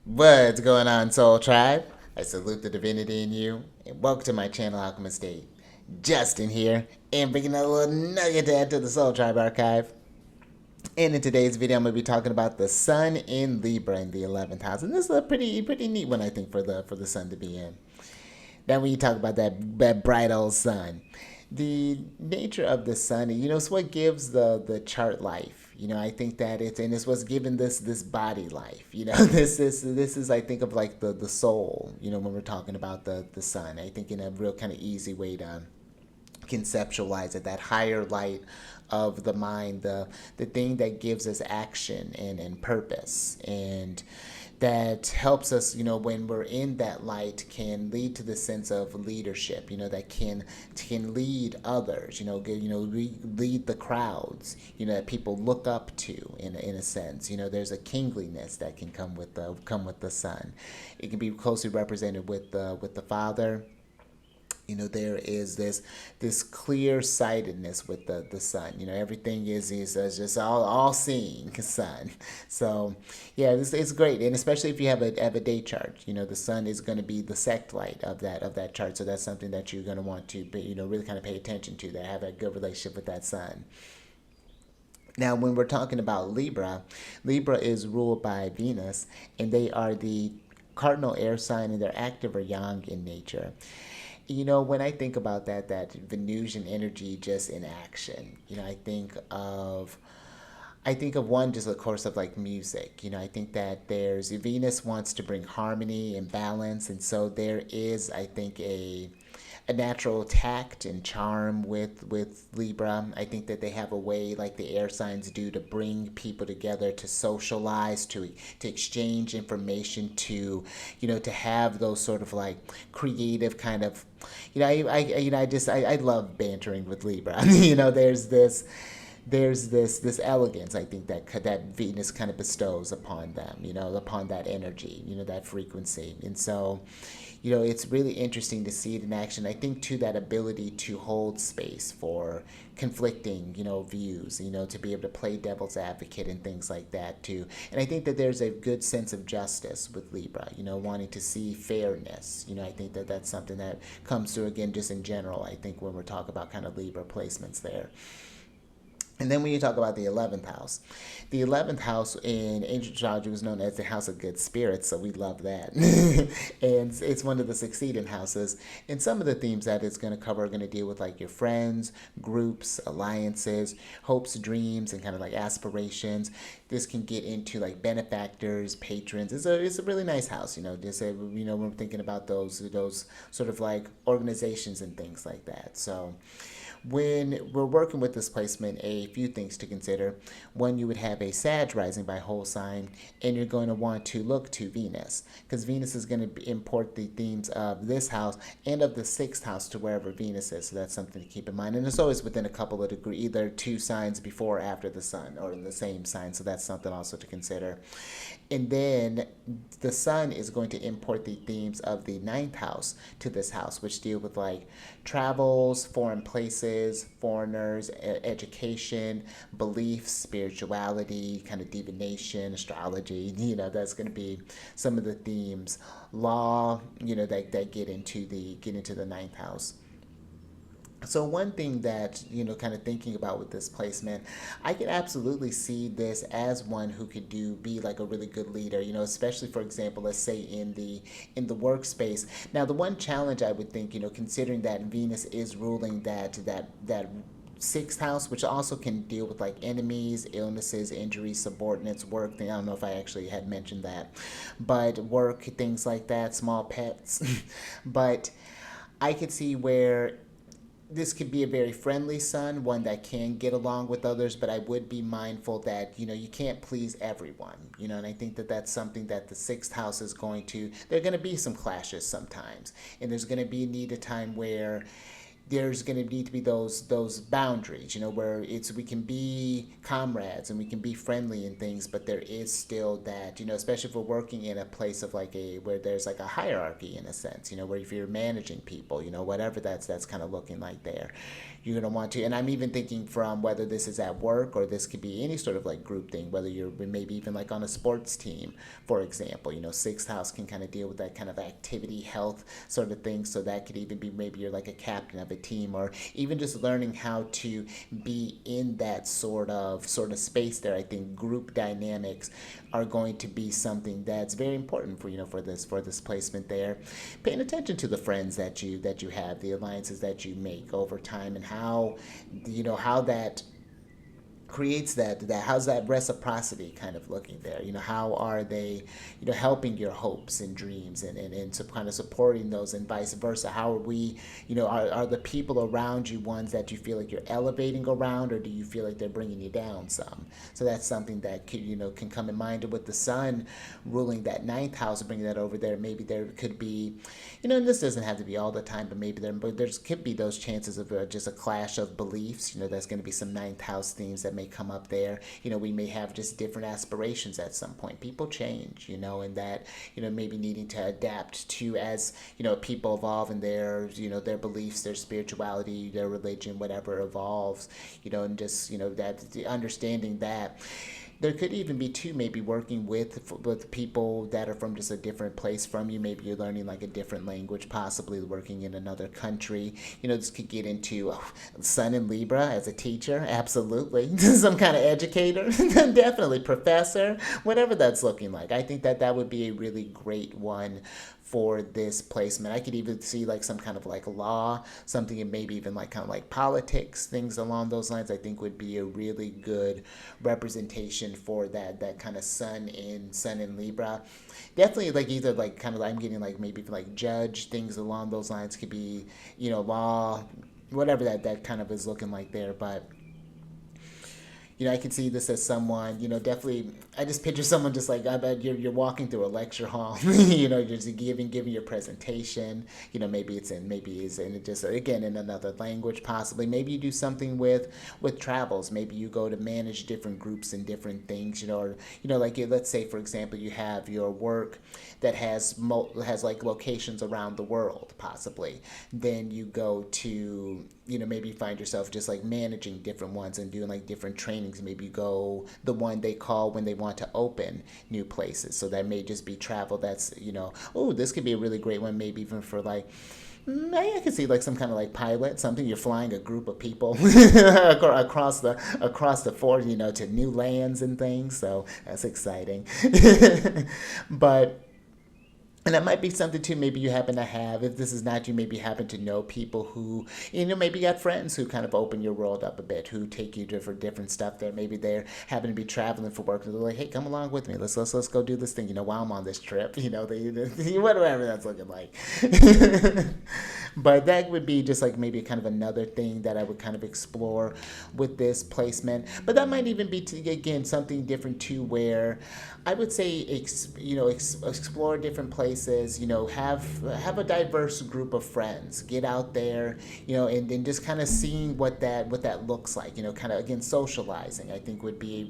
What's going on, Soul Tribe? I salute the divinity in you, and welcome to my channel, Alchemist. Justin here, and bringing a little nugget to add to the Soul Tribe archive. And in today's video, I'm going to be talking about the Sun in Libra in the 11th house, and this is a pretty neat one, I think, for the Sun to be in. Now, when you talk about that bright old sun, the nature of the sun, it's what gives the chart life. I think that it's what's given this body life. This is I think of like the soul. When we're talking about the sun, I think in a real kind of easy way to conceptualize it, that higher light of the mind, the thing that gives us action and purpose, and that helps us, when we're in that light, can lead to the sense of leadership, that can lead others, lead the crowds, that people look up to in a sense. There's a kingliness that can come with the sun. It can be closely represented with the father. There is this clear sightedness with the sun. Everything is just all seeing sun. So yeah, it's great, and especially if you have a day chart. The sun is going to be the sect light of that chart. So that's something that you're going to want to really kind of pay attention to, that have a good relationship with that sun. Now, when we're talking about Libra, Libra is ruled by Venus, and they are the cardinal air sign, and they're active or yang in nature. When I think about that Venusian energy just in action, I think of one, just of course, of like music. I think that there's Venus wants to bring harmony and balance, and so there is, I think, a natural tact and charm with Libra. I think that they have a way, like the air signs do, to bring people together, to socialize, to exchange information, to have those sort of like creative kind of, I love bantering with Libra. There's this elegance, I think, that Venus kind of bestows upon them, upon that energy, that frequency. And so it's really interesting to see it in action. I think too, that ability to hold space for conflicting views, to be able to play devil's advocate and things like that too. And I think that there's a good sense of justice with Libra, wanting to see fairness. I think that that's something that comes through, again, just in general, I think, when we're talking about kind of Libra placements there. And then when you talk about the 11th house in ancient astrology was known as the house of good spirits, so we love that. And it's one of the succeeding houses. And some of the themes that it's going to cover are going to deal with like your friends, groups, alliances, hopes, dreams, and kind of like aspirations. This can get into like benefactors, patrons. It's a really nice house, when we're thinking about those sort of like organizations and things like that. So when we're working with this placement, a few things to consider. One, you would have a Sag rising by whole sign, and you're going to want to look to Venus, because Venus is going to import the themes of this house and of the sixth house to wherever Venus is. So that's something to keep in mind. And it's always within a couple of degrees, either two signs before or after the sun, or in the same sign. So that's something also to consider. And then the sun is going to import the themes of the ninth house to this house, which deal with like travels, foreign places, foreigners, education, beliefs, spirituality, kind of divination, astrology. That's going to be some of the themes. Law, that get into the ninth house. So one thing that, kind of thinking about with this placement, I could absolutely see this as one who could be like a really good leader, especially, for example, let's say in the workspace. Now, the one challenge I would think, considering that Venus is ruling that sixth house, which also can deal with like enemies, illnesses, injuries, subordinates, work. I don't know if I actually had mentioned that, but work, things like that, small pets. But I could see where this could be a very friendly son, one that can get along with others, but I would be mindful that, you can't please everyone, and I think that that's something that the sixth house is there are going to be some clashes sometimes, and there's going to be a time where there's going to need to be those boundaries, where it's we can be comrades and we can be friendly and things, but there is still that, especially if we're working in a place of like a where there's like a hierarchy in a sense, where if you're managing people, whatever that's kind of looking like there, you're going to want to. And I'm even thinking from whether this is at work or this could be any sort of like group thing, whether you're maybe even like on a sports team, for example. Sixth house can kind of deal with that kind of activity, health sort of thing. So that could even be maybe you're like a captain of a team, or even just learning how to be in that sort of space there. I think group dynamics are going to be something that's very important for for this placement there. Paying attention to the friends that you have, the alliances that you make over time, and how how that creates that how's that reciprocity kind of looking there, how are they helping your hopes and dreams, and so kind of supporting those, and vice versa. How are we, are the people around you ones that you feel like you're elevating around, or do you feel like they're bringing you down some? So that's something that could, can come in mind. And with the sun ruling that ninth house and bringing that over there, maybe there could be, and this doesn't have to be all the time, but maybe there's could be those chances of just a clash of beliefs. That's going to be some ninth house themes that may come up there. We may have just different aspirations at some point. People change, and that, maybe needing to adapt to as, people evolve in their beliefs, their spirituality, their religion, whatever evolves, and just, that understanding that. There could even be too, maybe working with people that are from just a different place from you. Maybe you're learning like a different language, possibly working in another country. This could get into Sun in Libra as a teacher, absolutely. Some kind of educator, definitely professor, whatever that's looking like. I think that would be a really great one for this placement. I could even see like some kind of like law, something, and maybe even like kind of like politics, things along those lines. I think would be a really good representation for that kind of sun in Libra. Definitely like either like kind of, I'm getting like maybe like judge, things along those lines could be, law, whatever that kind of is looking like there. But I can see this as someone, definitely. I just picture someone just like, I bet you're walking through a lecture hall, you're just giving your presentation. Maybe it's in just again in another language, possibly. Maybe you do something with travels. Maybe you go to manage different groups and different things, or like let's say for example you have your work that has like locations around the world, possibly. Then you go to maybe you find yourself just like managing different ones and doing like different trainings. Maybe you go the one they call when they want to open new places. So that may just be travel. That's, oh, this could be a really great one, maybe even for like, maybe I could see like some kind of like pilot, something you're flying a group of people across the fort, to new lands and things. So that's exciting. But and that might be something too, maybe you happen to have, if this is not you, maybe you happen to know people who, maybe you got friends who kind of open your world up a bit, who take you to for different stuff there. Maybe they're happen to be traveling for work and they're like, hey, come along with me. Let's go do this thing, while I'm on this trip, whatever that's looking like. But that would be just like maybe kind of another thing that I would kind of explore with this placement. But that might even be, again, something different too, where I would say, explore different places. Have a diverse group of friends. Get out there, and then just kind of seeing what that looks like. Kind of again socializing. I think would be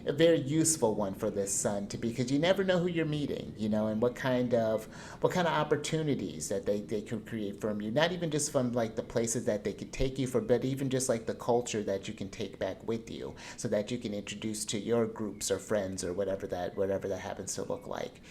a very useful one for this sun to be, because you never know who you're meeting, and what kind of opportunities that they could create from you. Not even just from like the places that they could take you for, but even just like the culture that you can take back with you, so that you can introduce to your groups or friends or whatever that happens to look like.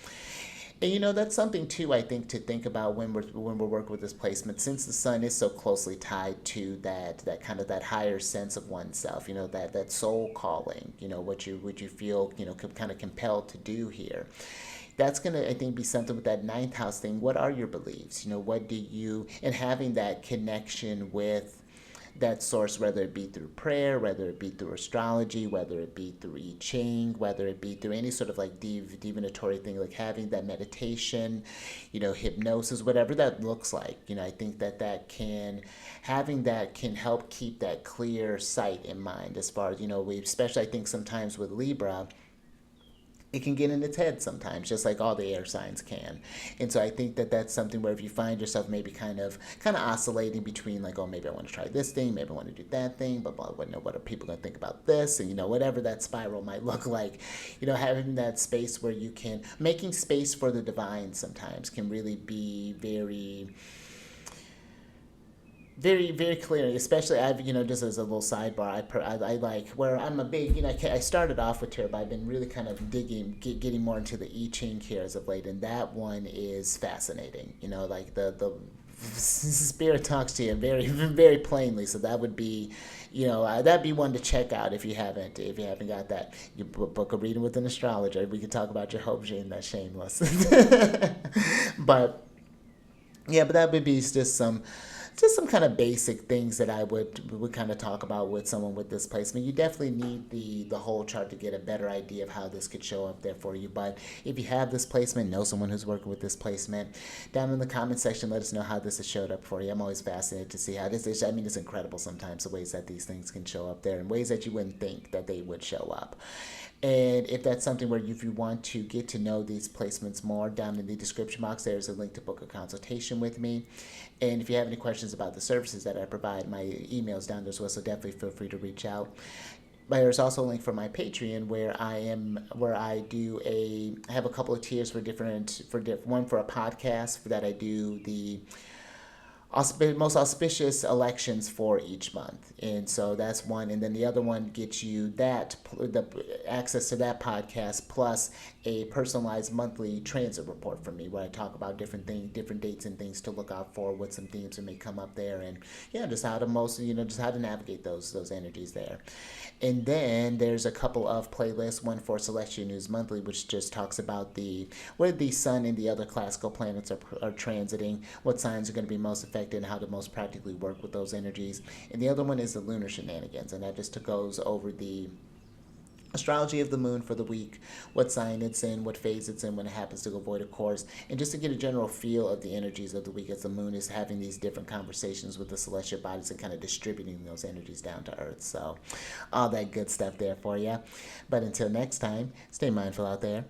And that's something too, I think, to think about when we're working with this placement, since the sun is so closely tied to that kind of that higher sense of oneself, that soul calling, what you feel, kind of compelled to do here. That's gonna, I think, be something with that ninth house thing. What are your beliefs? What do you, and having that connection with that source, whether it be through prayer, whether it be through astrology, whether it be through I Ching, whether it be through any sort of like divinatory thing, like having that meditation, hypnosis, whatever that looks like. I think having that can help keep that clear sight in mind, as far as, we, especially I think sometimes with Libra, it can get in its head sometimes, just like all the air signs can. And so I think that that's something where if you find yourself maybe kind of oscillating between like, oh, maybe I want to try this thing, maybe I want to do that thing, but what are people going to think about this? And whatever that spiral might look like, having that space where you can making space for the divine sometimes can really be very very clear, especially I've just as a little sidebar, I like where I'm a big I started off with tarot, but I've been really kind of getting more into the I Ching here as of late, and that one is fascinating. Like the spirit talks to you very very plainly, so that would be that'd be one to check out if you haven't got that. You book a reading with an astrologer. We could talk about your hopes, and that's shameless. But yeah, but that would be just some kind of basic things that I would kind of talk about with someone with this placement. You definitely need the whole chart to get a better idea of how this could show up there for you. But if you have this placement, know someone who's working with this placement, down in the comment section, let us know how this has showed up for you. I'm always fascinated to see how this is. I mean, it's incredible sometimes the ways that these things can show up there in ways that you wouldn't think that they would show up. And if that's something where if you want to get to know these placements more, down in the description box, there's a link to book a consultation with me. And if you have any questions about the services that I provide, my email's down there as well, so definitely feel free to reach out. But there's also a link for my Patreon where I have a couple of tiers one for a podcast that I do the most auspicious elections for each month, and so that's one. And then the other one gets you the access to that podcast plus a personalized monthly transit report from me where I talk about different things, different dates and things to look out for, what some themes that may come up there, and just how to navigate those energies there. And then there's a couple of playlists, one for Celestial News Monthly, which just talks about where the sun and the other classical planets are transiting, what signs are going to be most affected, and how to most practically work with those energies. And the other one is the lunar shenanigans, and that just goes over the astrology of the moon for the week, what sign it's in, what phase it's in when it happens to go void of course, and just to get a general feel of the energies of the week as the moon is having these different conversations with the celestial bodies and kind of distributing those energies down to earth. So all that good stuff there for you. But until next time, stay mindful out there,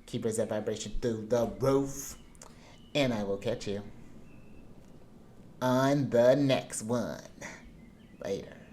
keep raising that vibration through the roof, and I will catch you on the next one. Later.